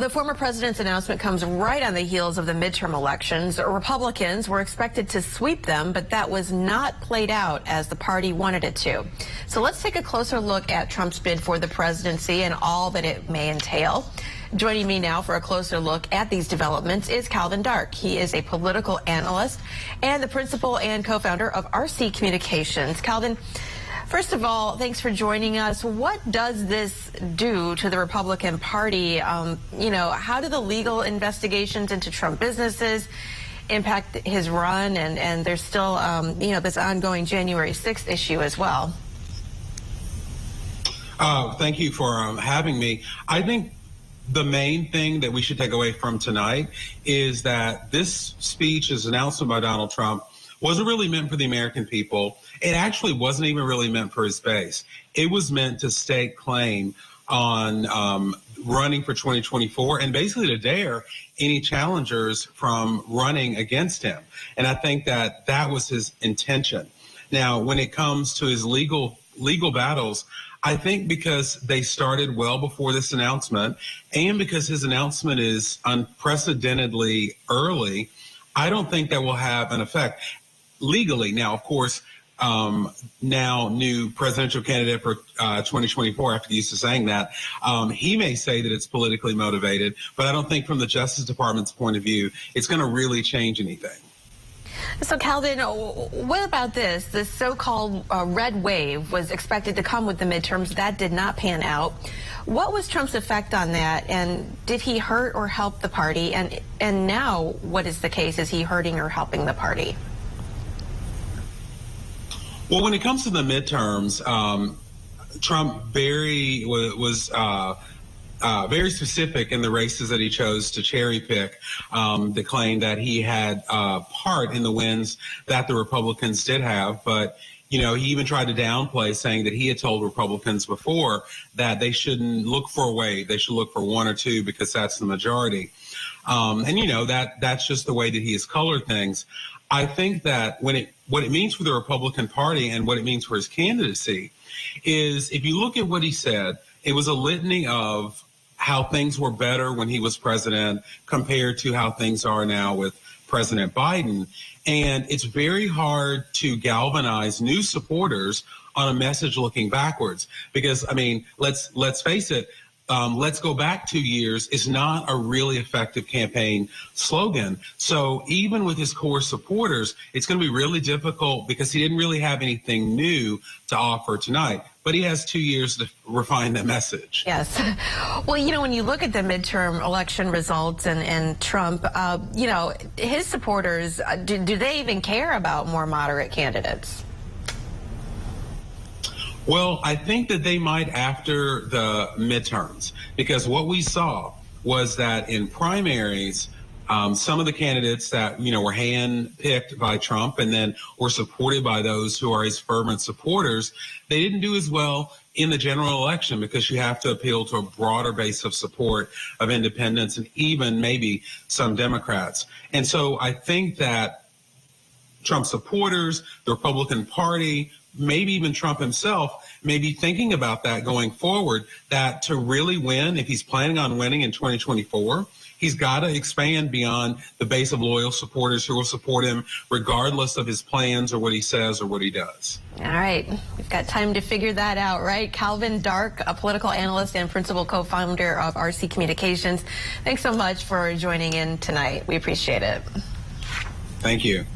The former president's announcement comes right on the heels of the midterm elections. Republicans were expected to sweep them, but that was not played out as the party wanted it to. So let's take a closer look at Trump's bid for the presidency and all that it may entail. Joining me now for a closer look at these developments is Calvin Dark. He is a political analyst and the principal and co-founder of RC Communications. Calvin, first of all, thanks for joining us. What does this do to the Republican Party? How do the legal investigations into Trump businesses impact his run? And there's still, this ongoing January 6th issue as well. Thank you for having me. I think the main thing that we should take away from tonight is that this speech, this announcement by Donald Trump, wasn't really meant for the American people. It actually wasn't even really meant for his base. It was meant to stake claim on running for 2024 and basically to dare any challengers from running against him. And I think that that was his intention. Now, when it comes to his legal battles, I think because they started well before this announcement and because his announcement is unprecedentedly early, I don't think that will have an effect legally. Now, of course, now new presidential candidate for 2024, after used to saying that, he may say that it's politically motivated, but I don't think from the Justice Department's point of view, it's going to really change anything. So, Calvin, what about this? This so-called red wave was expected to come with the midterms. That did not pan out. What was Trump's effect on that? And did he hurt or help the party? And now, what is the case? Is he hurting or helping the party? Well, when it comes to the midterms, Trump was very specific in the races that he chose to cherry pick, to claim that he had part in the wins that the Republicans did have. But, he even tried to downplay, saying that he had told Republicans before that they shouldn't look for a wave. They should look for one or two because that's the majority. That's just the way that he has colored things. I think that what it means for the Republican Party and what it means for his candidacy is, if you look at what he said, it was a litany of how things were better when he was president compared to how things are now with President Biden. And it's very hard to galvanize new supporters on a message looking backwards because, let's face it, let's go back 2 years is not a really effective campaign slogan. So even with his core supporters, it's going to be really difficult because he didn't really have anything new to offer tonight. But he has 2 years to refine that message. Yes. Well, when you look at the midterm election results and Trump, his supporters, do they even care about more moderate candidates? Well, I think that they might after the midterms, because what we saw was that in primaries, some of the candidates that, were handpicked by Trump and then were supported by those who are his fervent supporters, they didn't do as well in the general election because you have to appeal to a broader base of support of independents and even maybe some Democrats. And so I think that Trump supporters, the Republican Party, maybe even Trump himself may be thinking about that going forward, that to really win, if he's planning on winning in 2024, he's got to expand beyond the base of loyal supporters who will support him regardless of his plans or what he says or what he does. All right. We've got time to figure that out, right? Calvin Dark, a political analyst and principal co-founder of RC Communications. Thanks so much for joining in tonight. We appreciate it. Thank you.